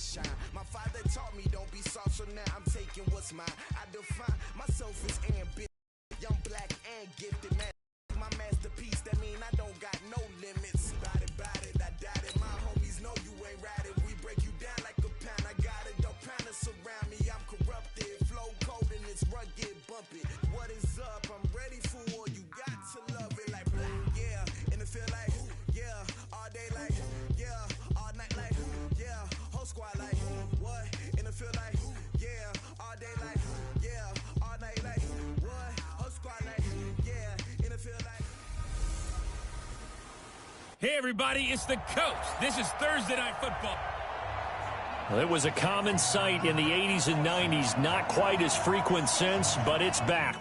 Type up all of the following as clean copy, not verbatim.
shine. My father taught me don't be soft, so now I'm taking what's mine. I define myself as ambitious, young, black, and gifted. Man, my masterpiece, that mean I don't got no limits. Bout it, I doubt it. My homies know you ain't riding. We break you down like a pound. I got it, don't pound us around me. I'm corrupted, flow cold and it's rugged, bump it. What is up? I'm ready for war. You got to love it like blah, yeah. And it feel like, yeah, all day like, yeah, all night like, yeah, whole squad like, what? And it feel like, yeah, all day like, yeah, all night like, what? Whole squad like, yeah, and it feel like. Hey everybody, it's the coach. This is Thursday Night Football. Well, it was a common sight in the 80s and 90s, not quite as frequent since, but it's back.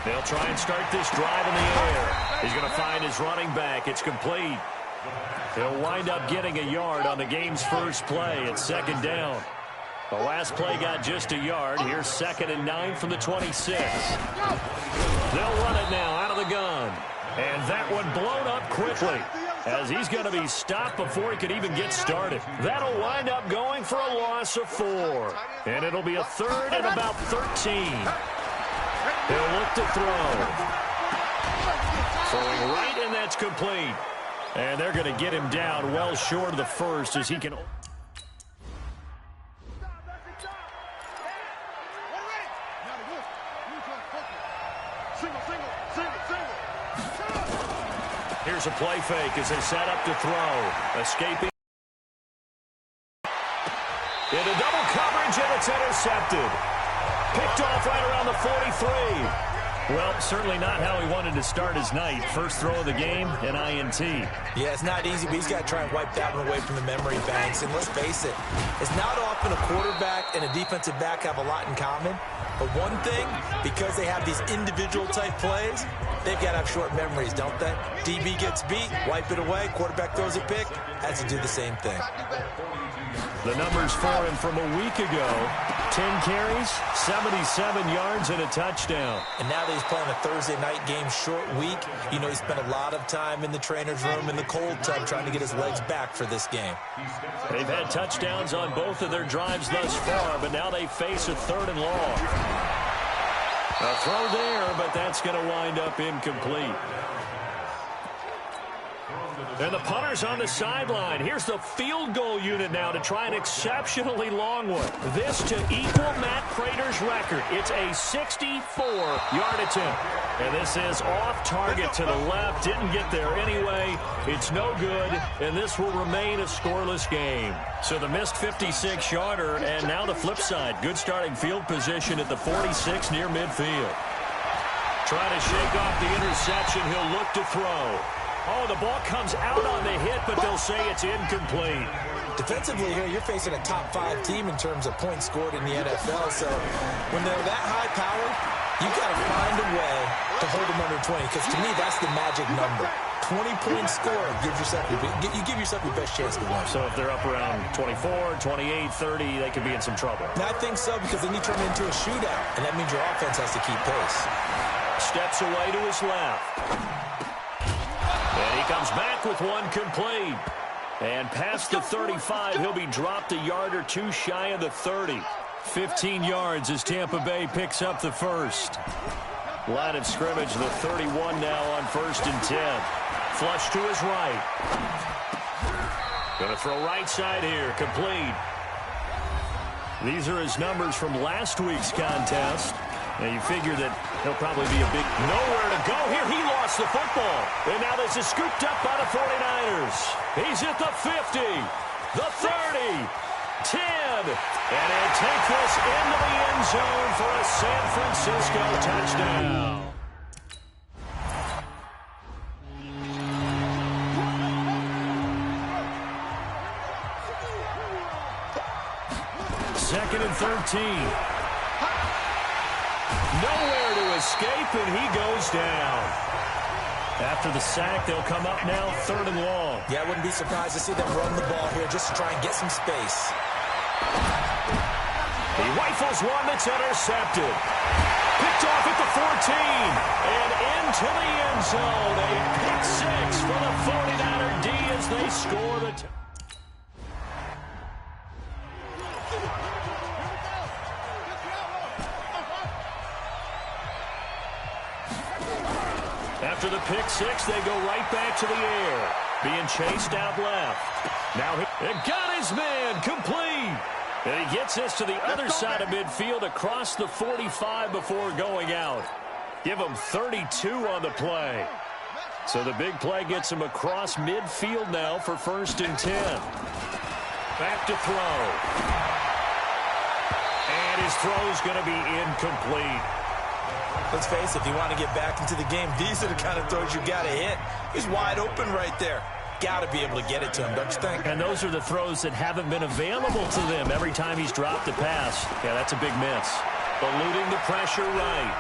They'll try and start this drive in the air. He's going to find his running back. It's complete. He'll wind up getting a yard on the game's first play. It's second down. The last play got just a yard. Here's 2nd and 9 from the 26. They'll run it now out of the gun. And that one blown up quickly, as he's going to be stopped before he could even get started. That'll wind up going for a loss of 4. And it'll be a 3rd and about 13. He'll look to throw. Throwing right, and that's complete. And they're going to get him down well short of the first as he can... Here's a play fake as they set up to throw. Escaping. Into double coverage, and it's intercepted. Picked off right around the 43. Well, certainly not how he wanted to start his night. First throw of the game, an INT. Yeah, it's not easy, but he's got to try and wipe that one away from the memory banks. And let's face it, it's not often a quarterback and a defensive back have a lot in common. But one thing, because they have these individual type plays, they've got to have short memories, don't they? DB gets beat, wipe it away, quarterback throws a pick, has to do the same thing. The numbers for him from a week ago: 10 carries, 77 yards, and a touchdown. And now that he's playing a Thursday night game, short week, you know he spent a lot of time in the trainer's room in the cold tub trying to get his legs back for this game. They've had touchdowns on both of their drives thus far, but now they face a 3rd and long. A throw there, but that's going to wind up incomplete. And the punter's on the sideline. Here's the field goal unit now to try an exceptionally long one. This to equal Matt Prater's record. It's a 64-yard attempt. And this is off target to the left. Didn't get there anyway. It's no good, and this will remain a scoreless game. So the missed 56-yarder, and now the flip side. Good starting field position at the 46 near midfield. Trying to shake off the interception. He'll look to throw. Oh, the ball comes out on the hit, but they'll say it's incomplete. Defensively here, you're facing a top 5 team in terms of points scored in the NFL. So when they're that high powered, you got to find a way to hold them under 20. Because to me, that's the magic number. 20-point score gives yourself you give yourself your best chance to win. So if they're up around 24, 28, 30, they could be in some trouble. Now, I think so, because then you turn it into a shootout, and that means your offense has to keep pace. Steps away to his left. And he comes back with one complete. And past the 35, he'll be dropped a yard or two shy of the 30. 15 yards as Tampa Bay picks up the first. Line of scrimmage, the 31 now on 1st and 10. Flush to his right. Going to throw right side here, complete. These are his numbers from last week's contest. Now, you figure that he'll probably be a big nowhere to go here. He lost the football. And now this is scooped up by the 49ers. He's at the 50, the 30, 10. And he'll take this into the end zone for a San Francisco touchdown. Second and 13. Nowhere to escape, and he goes down. After the sack, they'll come up now 3rd and long. Yeah, I wouldn't be surprised to see them run the ball here just to try and get some space. He rifles one that's intercepted. Picked off at the 14 and into the end zone. A pick six for the 49er D as they score the After the pick six, they go right back to the air. Being chased out left. Now he got his man complete. And he gets this to the other side of midfield across the 45 before going out. Give him 32 on the play. So the big play gets him across midfield now for 1st and 10. Back to throw. And his throw's going to be incomplete. Let's face it, if you want to get back into the game, these are the kind of throws you got to hit. He's wide open right there. Got to be able to get it to him, don't you think? And those are the throws that haven't been available to them every time he's dropped a pass. Yeah, that's a big miss. Eluding the pressure right.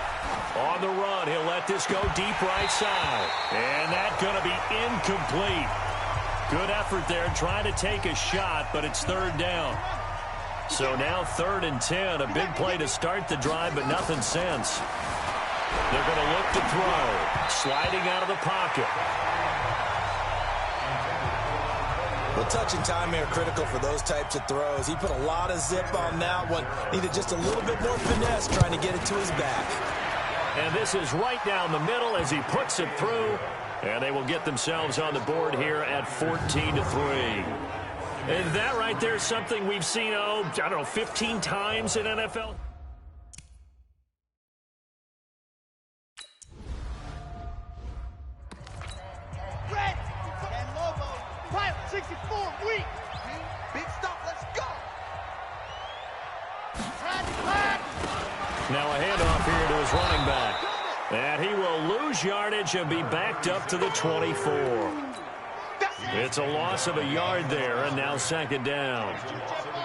On the run, he'll let this go deep right side. And that's going to be incomplete. Good effort there trying to take a shot, but it's 3rd down. So now 3rd and 10, a big play to start the drive, but nothing since. They're going to look to throw. Sliding out of the pocket. Well, touch and timing are critical for those types of throws. He put a lot of zip on that one. Needed just a little bit more finesse trying to get it to his back. And this is right down the middle as he puts it through. And they will get themselves on the board here at 14-3. And that right there is something we've seen, 15 times in NFL. Red and Lobo, Pilot 64, weak. Big stop, let's go. Now a handoff here to his running back. And he will lose yardage and be backed up to the 24. It's a loss of a yard there, and now 2nd down.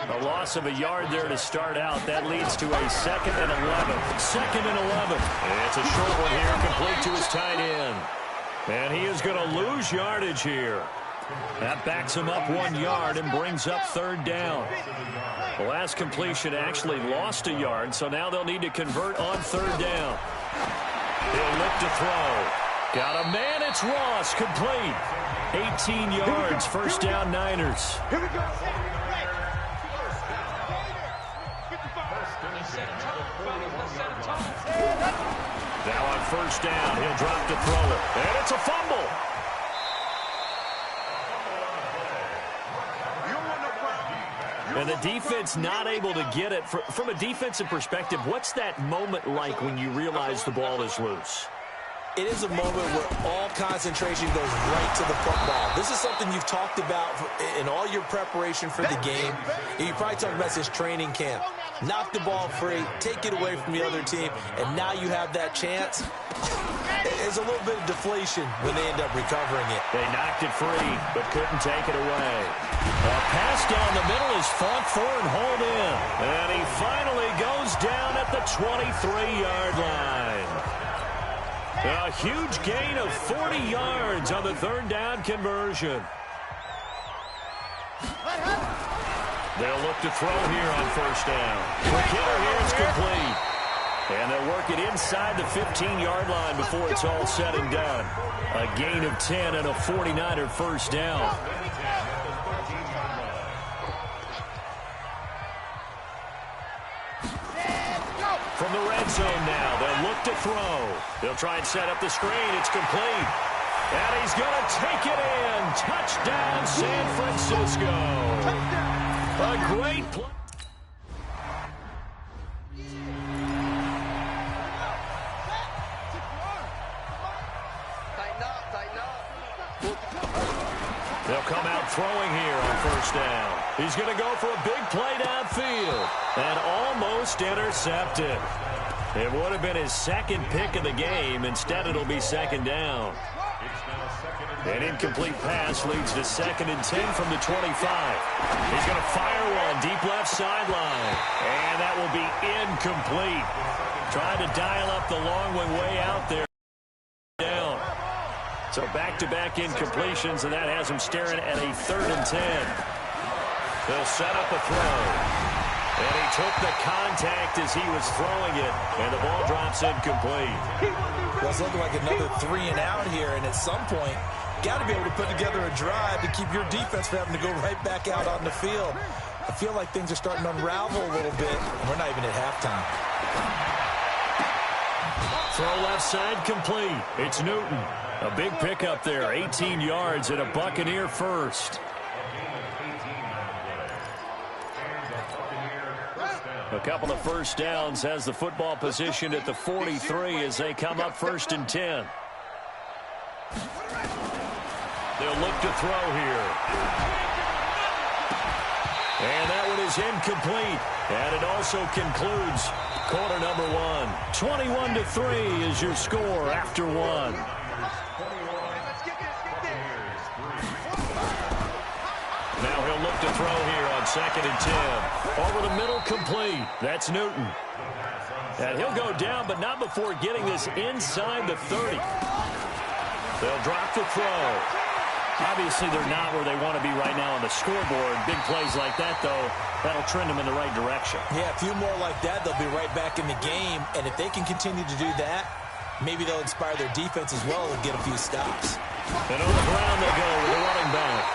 A loss of a yard there to start out. That leads to a 2nd and 11. 2nd and 11. It's a short one here, complete to his tight end. And he is going to lose yardage here. That backs him up 1 yard and brings up 3rd down. The last completion actually lost a yard, so now they'll need to convert on 3rd down. He'll look to throw. Got a man, it's Ross, complete. 18 yards, 1st down Niners. Here we go. Now on 1st down, he'll drop to throw it. And it's a fumble. And the defense not able to get it. From a defensive perspective, what's that moment like when you realize the ball is loose? It is a moment where all concentration goes right to the football. This is something you've talked about in all your preparation for the game. And you probably talked about this training camp. Knock the ball free, take it away from the other team, and now you have that chance. There's a little bit of deflation when they end up recovering it. They knocked it free, but couldn't take it away. A pass down the middle is fought for and hauled in. And he finally goes down at the 23-yard line. A huge gain of 40 yards on the 3rd down conversion. They'll look to throw here on 1st down. Quick hitter here, it's complete. And they'll work it inside the 15-yard line before it's all said and done. A gain of 10 and a 49er 1st down. From the red zone now, they'll look to throw. They'll try and set up the screen. It's complete. And he's going to take it in. Touchdown, San Francisco. A great play. They'll come out throwing here on 1st down. He's going to go for a big play downfield. And almost intercepted. It would have been his 2nd pick of the game. Instead, it'll be 2nd down. An incomplete pass leads to 2nd and 10 from the 25. He's going to fire one deep left sideline. And that will be incomplete. Trying to dial up the long one way out there. Down. So back-to-back incompletions, and that has him staring at a 3rd and 10. They'll set up a throw. And he took the contact as he was throwing it, and the ball drops incomplete. Well, it's looking like another 3 and out here, and at some point, got to be able to put together a drive to keep your defense from having to go right back out on the field. I feel like things are starting to unravel a little bit, and we're not even at halftime. Throw left side complete. It's Newton. A big pickup there, 18 yards and a Buccaneer first. A couple of first downs, has the football position at the 43 as they come up 1st and 10. They'll look to throw here. And that one is incomplete. And it also concludes quarter number 1. 21-3 is your score after 1. Now he'll look to throw here on 2nd and 10. Over the middle, complete. That's Newton. And he'll go down, but not before getting this inside the 30. They'll drop the throw. Obviously, they're not where they want to be right now on the scoreboard. Big plays like that, though, that'll trend them in the right direction. Yeah, a few more like that, they'll be right back in the game. And if they can continue to do that, maybe they'll inspire their defense as well and get a few stops. And on the ground they go with the running back.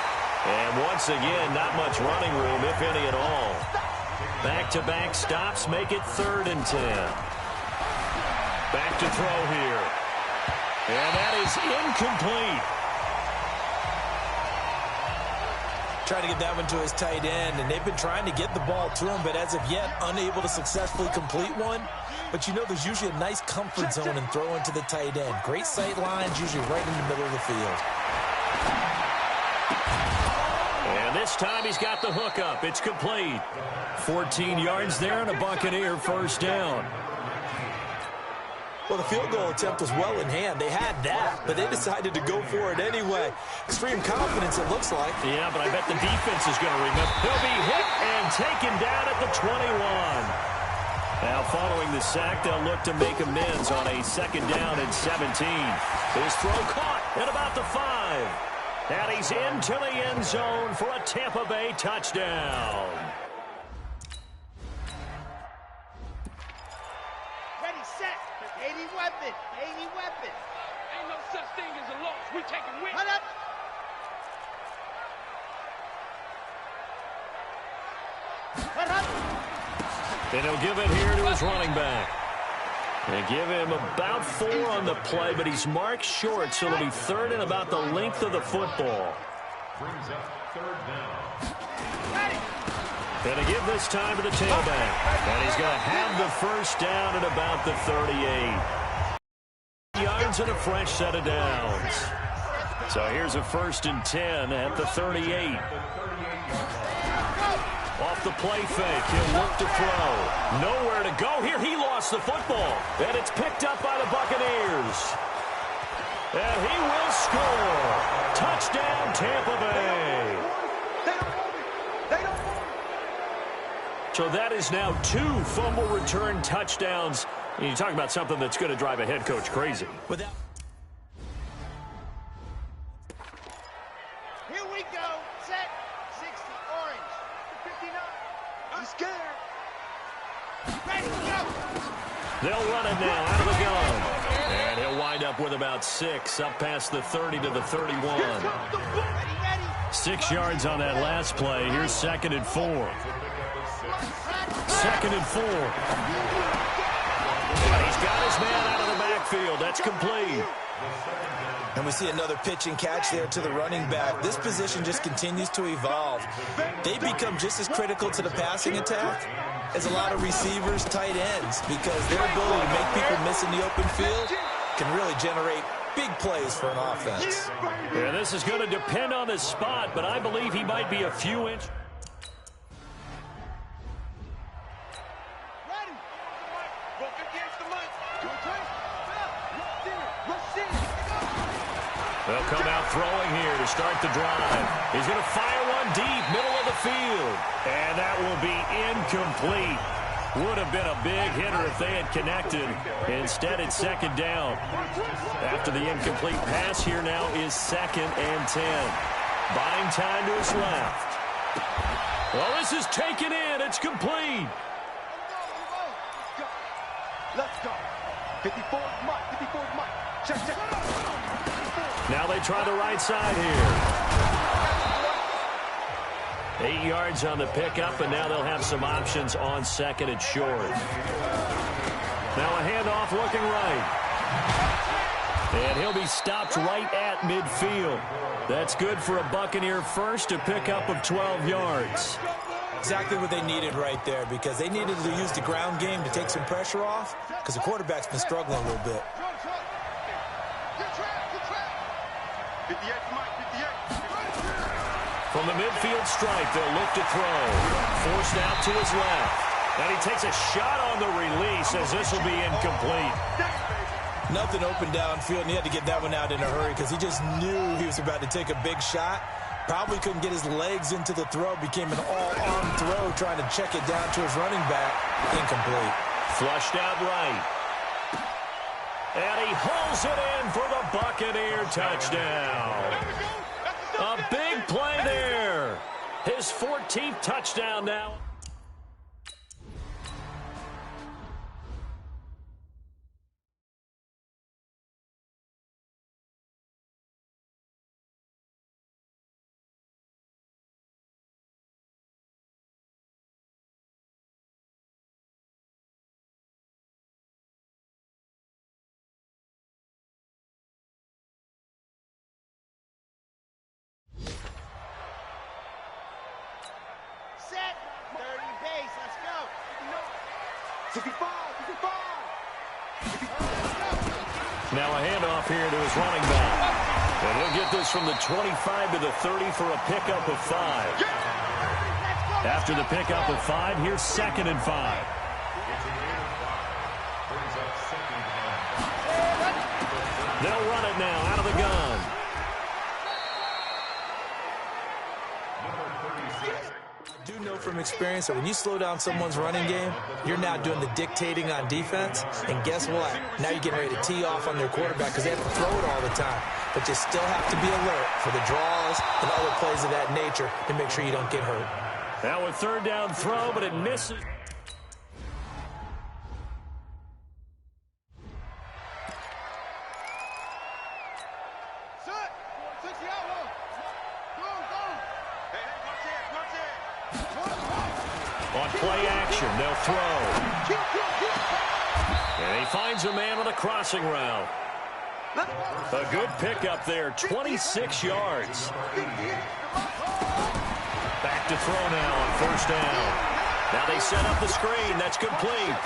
And once again, not much running room, if any at all. Back-to-back stops make it 3rd and 10. Back to throw here. And that is incomplete. Trying to get that one to his tight end, and they've been trying to get the ball to him, but as of yet, unable to successfully complete one. But you know there's usually a nice comfort zone in throwing to the tight end. Great sight lines, usually right in the middle of the field. And this time he's got the hook up. It's complete. 14 yards there and a Buccaneer first down. Well, the field goal attempt was well in hand. They had that, but they decided to go for it anyway. Extreme confidence, it looks like. Yeah, but I bet the defense is going to remember. He'll be hit and taken down at the 21. Now, following the sack, they'll look to make amends on a 2nd down and 17. His throw caught at about the 5. And he's into the end zone for a Tampa Bay touchdown. Ready, set. 80 weapon. 80 weapon. Ain't no such thing as a loss. We taking wins. Cut up. Cut up. And he'll give it here to his running back. They give him about 4 on the play, but he's marked short, so it'll be 3rd and about the length of the football. Brings up 3rd down. Going to give this time to the tailback. And he's going to have the first down at about the 38. Yards and a fresh set of downs. So here's a 1st and 10 at the 38. Off the play fake, he'll look to throw. Nowhere to go here. He lost the football. And it's picked up by the Buccaneers. And he will score. Touchdown, Tampa Bay. So that is now 2 fumble return touchdowns. And you talk about something that's going to drive a head coach crazy. Here we go. Set. 60 orange. 59. I'm scared. Ready, go. They'll run it now out of the gun. And he'll wind up with about 6 up past the 30 to the 31. Ready, ready. 6 yards on that last play. Here's 2nd and 4. 2nd and 4. And he's got his man out of the backfield. That's complete. And we see another pitch and catch there to the running back. This position just continues to evolve. They become just as critical to the passing attack as a lot of receivers, tight ends, because their ability to make people miss in the open field can really generate big plays for an offense. Yeah, this is going to depend on his spot, but I believe he might be a few inches. They'll come out throwing here to start the drive. He's going to fire one deep, middle of the field. And that will be incomplete. Would have been a big hitter if they had connected. Instead, it's 2nd down. After the incomplete pass, here now is 2nd and 10. Buying time to his left. Well, this is taken in. It's complete. Let's go. 54 Mike. 54 Mike. Check. Now they try the right side here. 8 yards on the pickup, and now they'll have some options on second and short. Now a handoff looking right. And he'll be stopped right at midfield. That's good for a Buccaneer first, a pickup of 12 yards. Exactly what they needed right there, because they needed to use the ground game to take some pressure off, because the quarterback's been struggling a little bit. 58 Mike. 58. From the midfield stripe, they'll look to throw. Forced out to his left. And he takes a shot on the release as this will be incomplete. Nothing open downfield, and he had to get that one out in a hurry because he just knew he was about to take a big shot. Probably couldn't get his legs into the throw. Became an all-arm throw trying to check it down to his running back. Incomplete. Flushed out right. And he hauls it in for the Buccaneer touchdown. A big play there. His 14th touchdown now. Set. 30 base. Let's go. 65. Now a handoff here to his running back. And he'll get this from the 25 to the 30 for a pickup of 5. After the pickup of 5, here's 2nd and 5. They'll run it now out of the gun. I do know from experience that when you slow down someone's running game, you're now doing the dictating on defense. And guess what? Now you're getting ready to tee off on their quarterback because they have to throw it all the time. But you still have to be alert for the draws and other plays of that nature to make sure you don't get hurt. Now a 3rd down throw, but it misses. Set. 60 out. Go. Hey, watch it. On play action, they'll throw. And he finds a man on a crossing route. A good pickup there, 26 yards. Back to throw now on 1st down. Now they set up the screen. That's complete.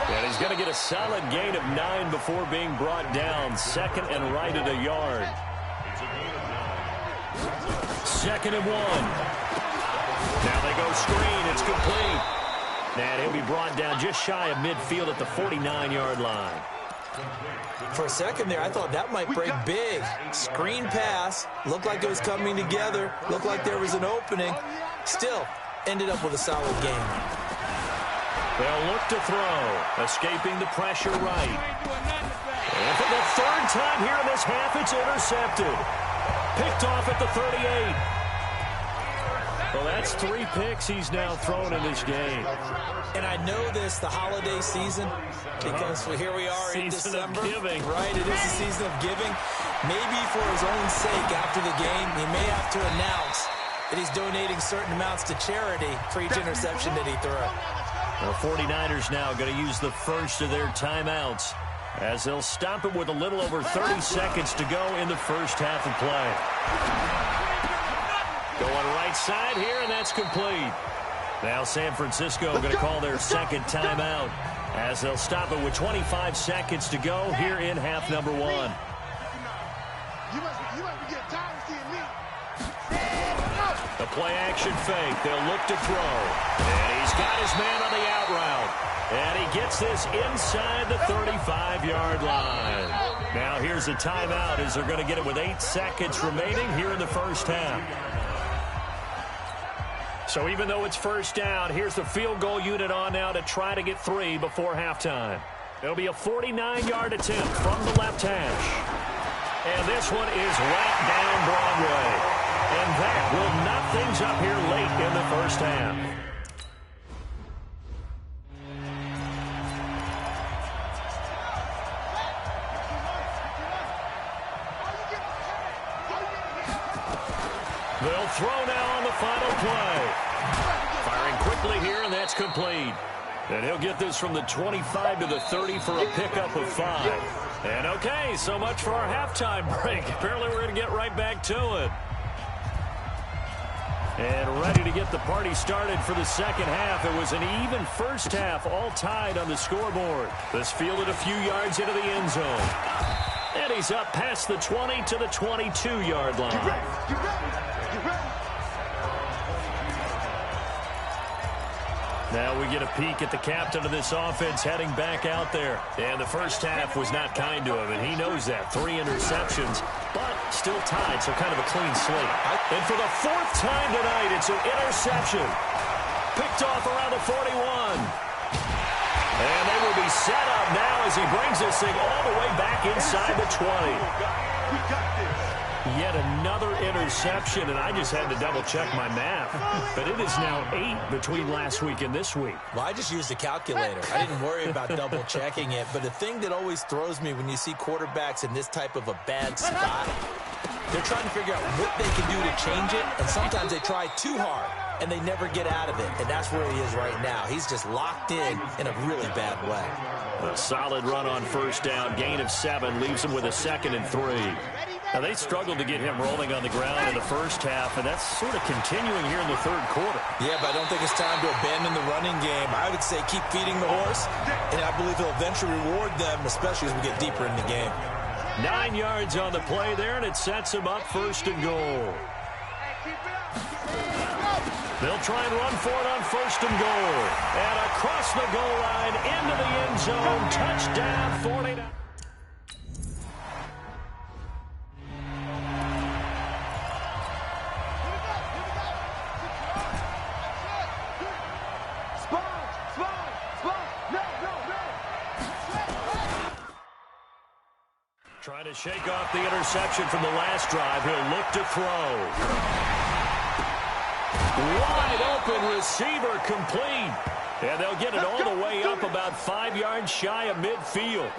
And he's going to get a solid gain of 9 before being brought down. 2nd and right at a yard. 2nd and 1. Now they go screen. It's complete. And he'll be brought down just shy of midfield at the 49-yard line. For a second there, I thought that might break big. Screen pass. Looked like it was coming together. Looked like there was an opening. Still, ended up with a solid game. They'll look to throw. Escaping the pressure right. And for the 3rd time here in this half, it's intercepted. Picked off at the 38. Well, that's 3 picks he's now thrown in this game. And I know this, the holiday season, because here we are in December. Season of giving. Right, it is the season of giving. Maybe for his own sake after the game, he may have to announce that he's donating certain amounts to charity for each interception that he threw. The 49ers now going to use the first of their timeouts as they'll stop it with a little over 30 seconds to go in the first half of play. Going right side here, and that's complete. Now San Francisco going to call their 2nd timeout as they'll stop it with 25 seconds to go here in half number 1. You must be getting tired of seeing me. The play action fake. They'll look to throw. And he's got his man on the out route. And he gets this inside the 35-yard line. Now here's a timeout as they're going to get it with 8 seconds remaining here in the first half. So even though it's 1st down, here's the field goal unit on now to try to get 3 before halftime. It'll be a 49-yard attempt from the left hash. And this one is right down Broadway. And that will knot things up here late in the first half. They'll throw now on the final play. Firing quickly here, and that's complete. And he'll get this from the 25 to the 30 for a pickup of 5. And okay, so much for our halftime break. Apparently we're going to get right back to it. And ready to get the party started for the second half. It was an even first half, all tied on the scoreboard. This fielded a few yards into the end zone. And he's up past the 20 to the 22-yard line. Get ready. Get ready. Get ready. Now we get a peek at the captain of this offense heading back out there. And the first half was not kind to him, and he knows that. 3 interceptions, but still tied, so kind of a clean slate. And for the 4th time tonight, it's an interception. Picked off around the 41. And they will be set up now as he brings this thing all the way back inside the 20. We got this. Yet another interception, and I just had to double-check my math. But it is now 8 between last week and this week. Well, I just used a calculator. I didn't worry about double-checking it. But the thing that always throws me when you see quarterbacks in this type of a bad spot, they're trying to figure out what they can do to change it, and sometimes they try too hard, and they never get out of it. And that's where he is right now. He's just locked in a really bad way. A solid run on first down. Gain of 7 leaves him with a 2nd and 3. Now, they struggled to get him rolling on the ground in the first half, and that's sort of continuing here in the third quarter. Yeah, but I don't think it's time to abandon the running game. I would say keep feeding the horse, and I believe he'll eventually reward them, especially as we get deeper in the game. 9 yards on the play there, and it sets him up 1st and goal. They'll try and run for it on 1st and goal. And across the goal line, into the end zone, touchdown, 49. Trying to shake off the interception from the last drive. He'll look to throw. Wide open receiver complete. And they'll get it all the way up about 5 yards shy of midfield.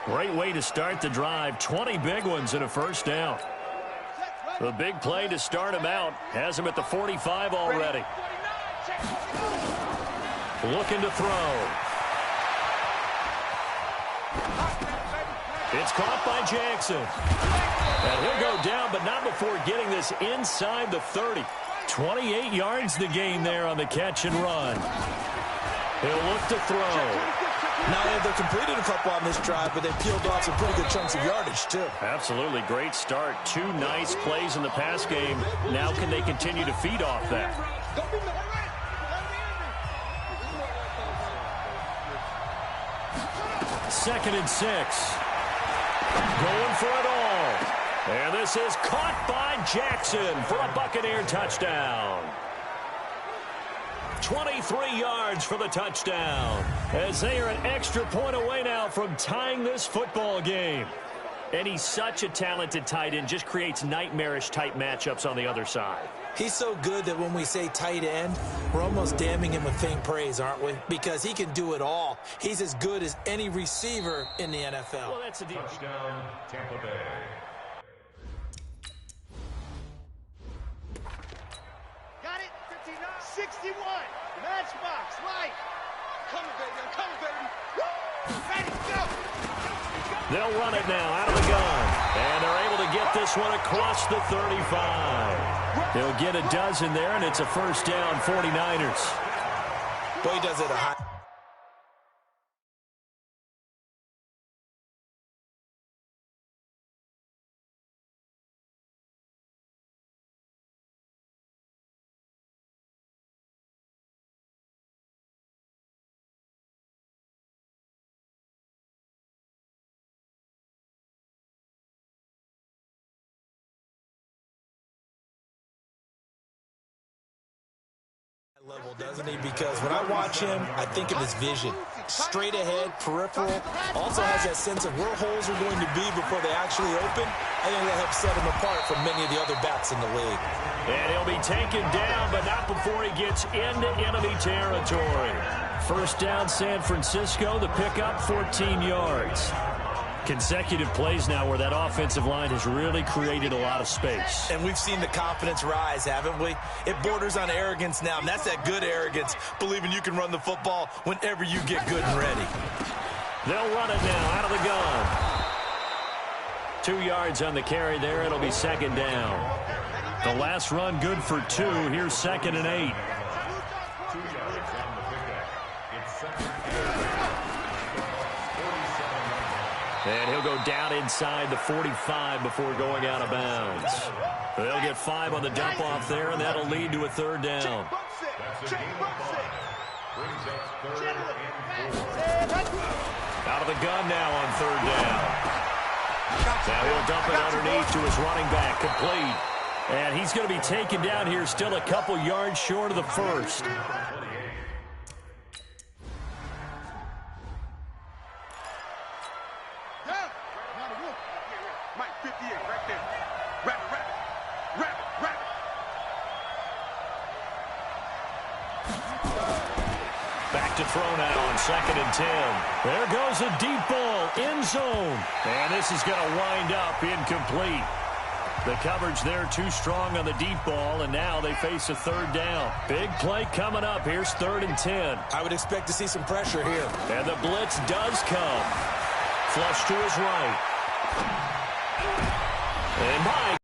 Great way to start the drive. 20 big ones and a first down. The big play to start him out. Has him at the 45 already. Looking to throw. It's caught by Jackson. And he'll go down, but not before getting this inside the 30. 28 yards the gain there on the catch and run. He'll look to throw. Now they've completed a couple on this drive, but they peeled off some pretty good chunks of yardage, too. Absolutely. Great start. 2 nice plays in the pass game. Now can they continue to feed off that? 2nd and 6. Going for it all. And this is caught by Jackson for a Buccaneer touchdown. 23 yards for the touchdown. As they are an extra point away now from tying this football game. And he's such a talented tight end, just creates nightmarish-type matchups on the other side. He's so good that when we say tight end, we're almost damning him with faint praise, aren't we? Because he can do it all. He's as good as any receiver in the NFL. Well, that's the deal. Touchdown, Tampa Bay. Got it? 59. 61. Matchbox. Light. Coming, baby. I'm coming, baby. Woo! Ready, go. They'll run it now out of the gun. And they're able to get this one across the 35. They'll get a dozen there, and it's a first down, 49ers. Boy, he does it a high. Level, doesn't he? Because when I watch him, I think of his vision. Straight ahead, peripheral. Also has that sense of where holes are going to be before they actually open. I think that helps set him apart from many of the other backs in the league. And he'll be taken down, but not before he gets into enemy territory. First down, San Francisco. The pickup, 14 yards. Consecutive plays now where that offensive line has really created a lot of space. And we've seen the confidence rise, haven't we? It borders on arrogance now, and that's that good arrogance, believing you can run the football whenever you get good and ready. They'll run it now out of the gun. 2 yards on the carry there. It'll be second down. The last run good for 2. Here's 2nd and 8. 2 yards on the pickup. It's second. And he'll go down inside the 45 before going out of bounds. They'll get 5 on the dump off there, and that'll lead to a 3rd down. Out of the gun now on 3rd down. Now he'll dump it underneath to his running back, complete. And he's going to be taken down here, still a couple yards short of the first. Back to throw now on 2nd and 10. There goes a deep ball, end zone. And this is going to wind up incomplete. The coverage there too strong on the deep ball, and now they face a 3rd down. Big play coming up. Here's 3rd and 10. I would expect to see some pressure here. And the blitz does come. Flush to his right. And my,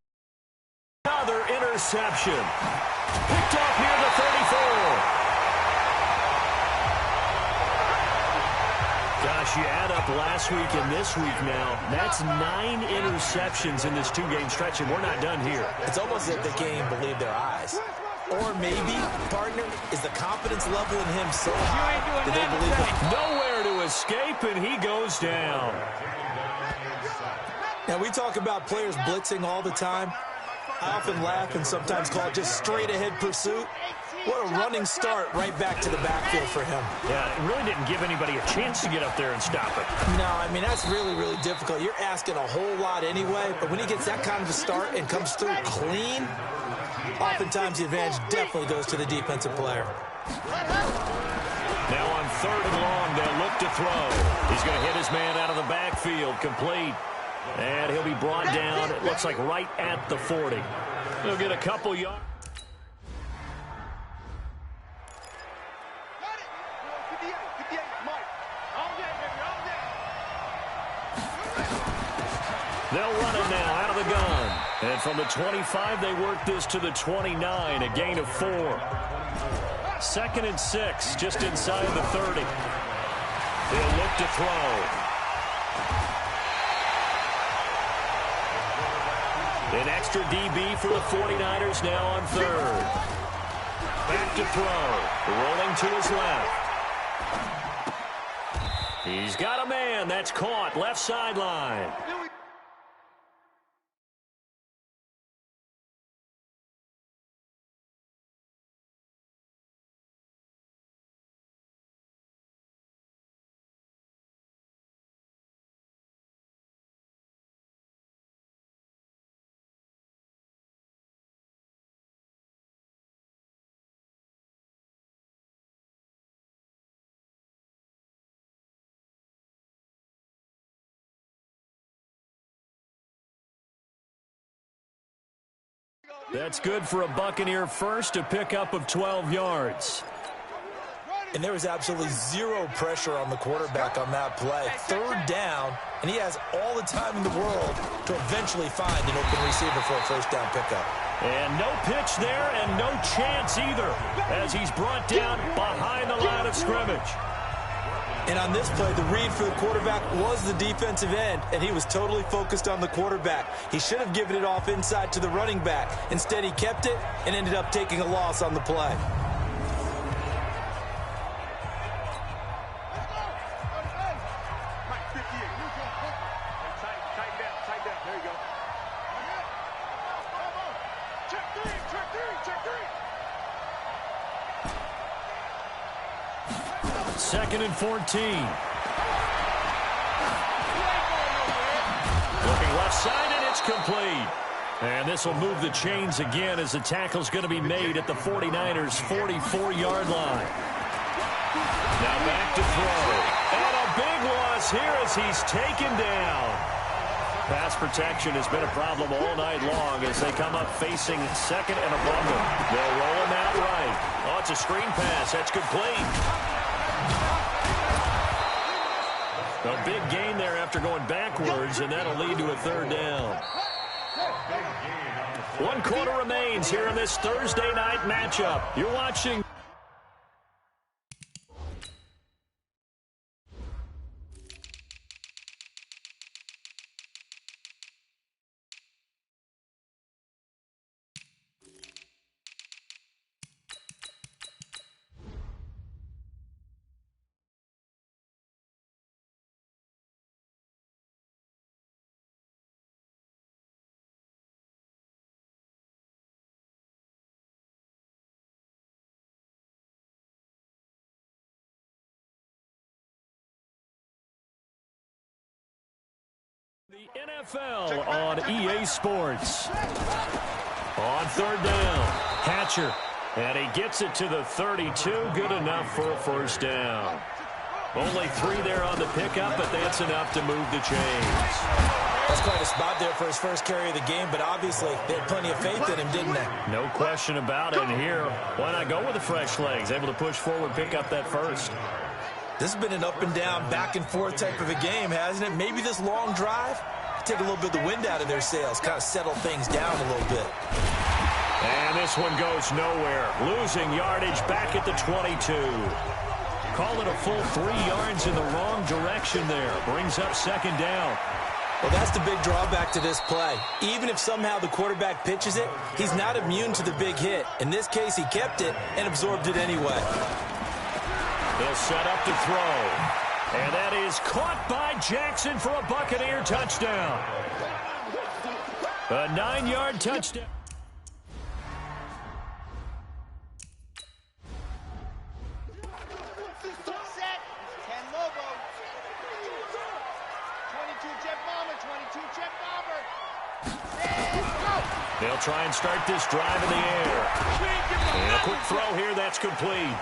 another interception. Picked off near the 34. Gosh, you add up last week and this week now. That's 9 interceptions in this 2-game stretch, and we're not done here. It's almost as if they can't even believe their eyes. Or maybe, partner, is the confidence level in him so high that they believe that nowhere to escape, and he goes down. Now, we talk about players blitzing all the time. I often laugh and sometimes call it just straight-ahead pursuit. What a running start right back to the backfield for him. Yeah, it really didn't give anybody a chance to get up there and stop it. No, I mean, that's really, really difficult. You're asking a whole lot anyway, but when he gets that kind of a start and comes through clean, oftentimes the advantage definitely goes to the defensive player. Now on 3rd and long, they'll look to throw. He's going to hit his man out of the backfield, complete. And he'll be brought down, it looks like right at the 40. He'll get a couple yards. They'll run it now out of the gun. And from the 25, they work this to the 29, a gain of 4. 2nd and 6, just inside the 30. They'll look to throw. An extra DB for the 49ers now on 3rd. Back to throw. Rolling to his left. He's got a man. That's caught. Left sideline. That's good for a Buccaneer first, a pickup of 12 yards. And there was absolutely zero pressure on the quarterback on that play. 3rd down, and he has all the time in the world to eventually find an open receiver for a 1st down pickup. And no pitch there and no chance either as he's brought down behind the line of scrimmage. And on this play, the read for the quarterback was the defensive end, and he was totally focused on the quarterback. He should have given it off inside to the running back. Instead, he kept it and ended up taking a loss on the play. 2nd and 14. Looking left side, and it's complete. And this will move the chains again as the tackle's going to be made at the 49ers' 44-yard line. Now back to throw. And a big loss here as he's taken down. Pass protection has been a problem all night long as they come up facing second and a bundle. They'll roll him out right. Oh, it's a screen pass. That's complete. A big gain there after going backwards, and that'll lead to a 3rd down. 1 quarter remains here in this Thursday night matchup. You're watching the NFL on EA Sports. On 3rd down, Hatcher, and he gets it to the 32. Good enough for a 1st down. Only 3 there on the pickup, but that's enough to move the chains. That's quite a spot there for his first carry of the game, but obviously they had plenty of faith in him, didn't they? No question about it. And here, why not go with the fresh legs? Able to push forward, pick up that 1st. This has been an up and down, back and forth type of a game, hasn't it? Maybe this long drive, take a little bit of the wind out of their sails, kind of settle things down a little bit. And this one goes nowhere. Losing yardage back at the 22. Call it a full 3 yards in the wrong direction there. Brings up 2nd down. Well, that's the big drawback to this play. Even if somehow the quarterback pitches it, he's not immune to the big hit. In this case, he kept it and absorbed it anyway. They'll set up to throw. And that is caught by Jackson for a Buccaneer touchdown. A 9-yard touchdown. Set. 10 Lobo. 22 Jet Bomber. 22 Jet Bomber. And go. They'll try and start this drive in the air. And a quick throw here. That's complete.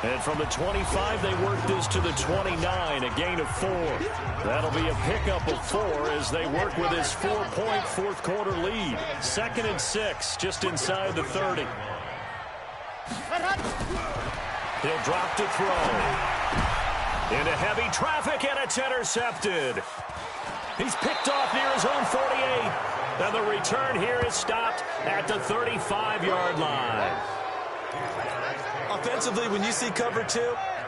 And from the 25, they work this to the 29, a gain of 4. That'll be a pickup of 4 as they work with his 4-point fourth-quarter lead. 2nd and 6, just inside the 30. He'll drop to throw. Into heavy traffic, and it's intercepted. He's picked off near his own 48. And the return here is stopped at the 35-yard line. Offensively, when you see cover 2,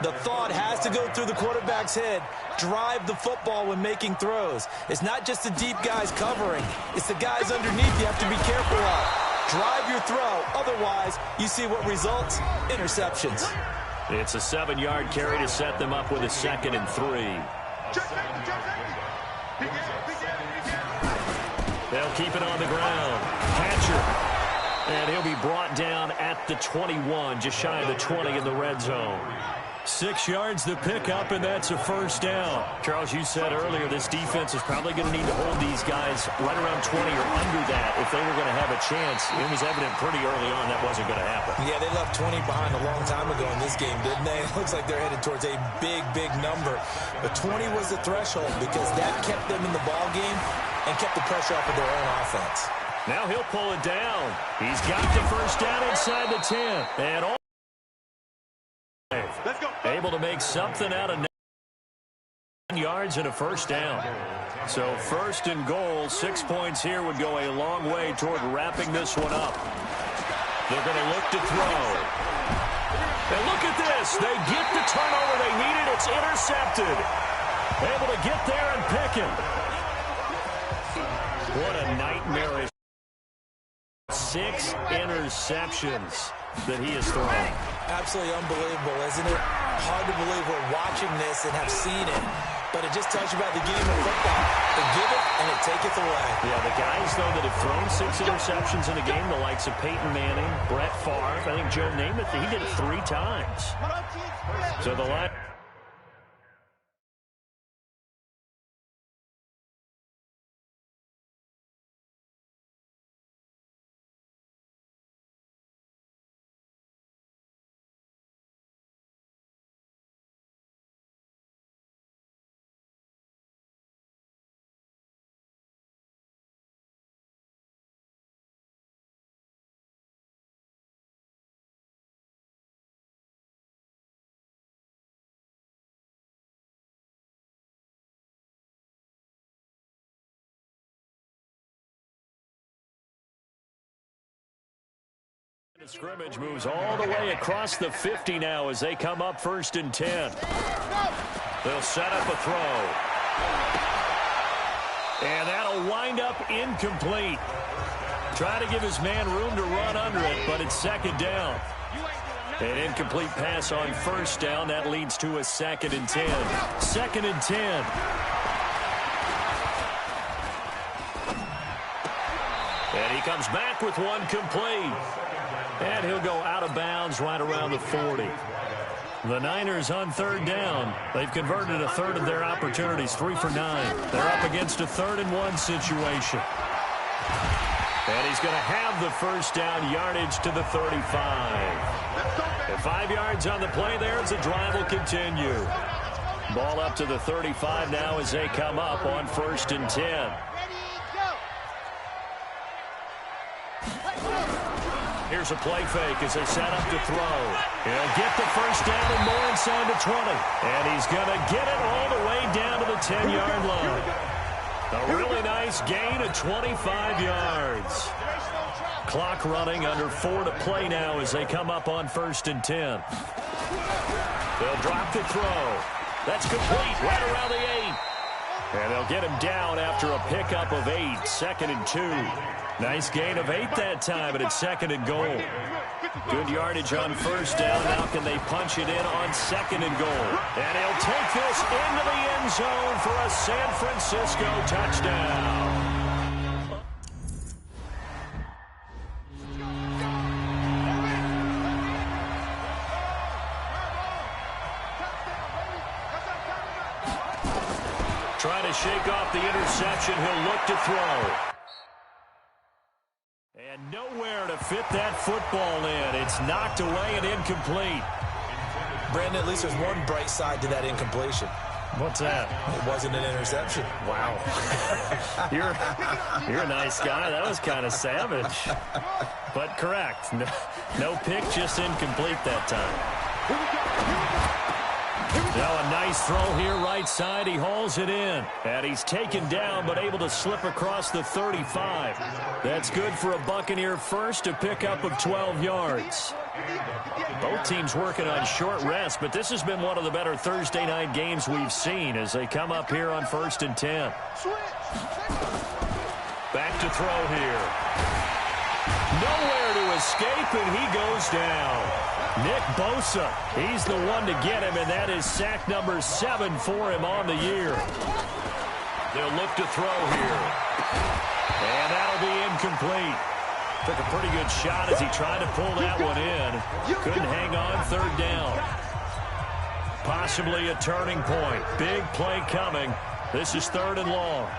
the thought has to go through the quarterback's head. Drive the football when making throws. It's not just the deep guys covering. It's the guys underneath you have to be careful of. Drive your throw. Otherwise, you see what results? Interceptions. It's a 7-yard carry to set them up with a 2nd and 3. They'll keep it on the ground. Hatcher. And he'll be brought down at the 21, just shy of the 20 in the red zone. 6 yards to pick up, and that's a 1st down. Charles, you said earlier this defense is probably going to need to hold these guys right around 20 or under that if they were going to have a chance. It was evident pretty early on that wasn't going to happen. Yeah, they left 20 behind a long time ago in this game, didn't they? It looks like they're headed towards a big, big number. But 20 was the threshold because that kept them in the ball game and kept the pressure off of their own offense. Now he'll pull it down. He's got the 1st down inside the 10. And all Let's go. able to make something out of 9 yards and a 1st down. So 1st and goal, 6 points here would go a long way toward wrapping this one up. They're going to look to throw. And look at this. They get the turnover they needed. It's intercepted. Able to get there and pick him. What a nightmarish 6 interceptions that he has thrown. Absolutely unbelievable, isn't it? Hard to believe we're watching this and have seen it. But it just tells you about the game of football. They give it and it taketh away. Yeah, the guys, though, that have thrown 6 interceptions in a game, the likes of Peyton Manning, Brett Favre, I think Joe Namath, he did it 3 times. So the line... Scrimmage moves all the way across the 50 now as they come up 1st and 10. They'll set up a throw. And that'll wind up incomplete. Try to give his man room to run under it, but it's 2nd down. An incomplete pass on 1st down. That leads to a 2nd and 10. 2nd and 10. And he comes back with one complete. And he'll go out of bounds right around the 40. The Niners on 3rd down. They've converted a third of their opportunities, 3 for 9. They're up against a 3rd and 1 situation. And he's going to have the 1st down, yardage to the 35. At 5 yards on the play there as the drive will continue. Ball up to the 35 now as they come up on 1st and 10. Here's a play fake as they set up to throw. He'll get the 1st down and more inside the 20. And he's going to get it all the way down to the 10-yard line. A really nice gain of 25 yards. Clock running under 4 to play now as they come up on 1st and 10. They'll drop the throw. That's complete right around the 8. And they'll get him down after a pickup of 8, 2nd and 2. Nice gain of 8 that time, but it's 2nd and goal. Good yardage on 1st down. Now can they punch it in on 2nd and goal? And he'll take this into the end zone for a San Francisco touchdown. Trying to shake off the interception. He'll look to throw. And nowhere to fit that football in. It's knocked away and incomplete. Brandon, at least there's one bright side to that incompletion. What's that? It wasn't an interception. Wow. You're a nice guy. That was kind of savage. But correct. No pick, just incomplete that time. Now a nice throw here right side. He hauls it in. And he's taken down but able to slip across the 35. That's good for a Buccaneer first, a pickup of 12 yards. Both teams working on short rest, but this has been one of the better Thursday night games we've seen as they come up here on 1st and 10. Back to throw here. Nowhere to escape, and he goes down. Nick Bosa, he's the one to get him, and that is sack number 7 for him on the year. They'll look to throw here. And that'll be incomplete. Took a pretty good shot as he tried to pull that one in. Couldn't hang on 3rd down. Possibly a turning point. Big play coming. This is 3rd and long.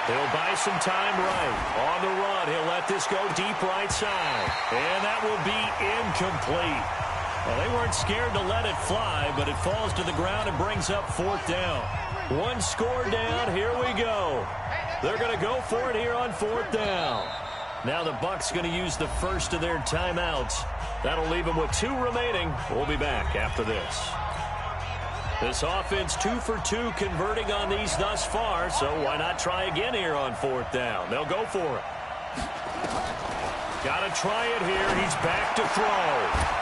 He'll buy some time right. On the run, he'll let this go deep right side. And that will be incomplete. Well, they weren't scared to let it fly, but it falls to the ground and brings up 4th down. One score down. Here we go. They're going to go for it here on 4th down. Now the Bucs going to use the first of their timeouts. That'll leave them with 2 remaining. We'll be back after this. This offense 2 for 2 converting on these thus far, so why not try again here on 4th down? They'll go for it. Got to try it here. He's back to throw.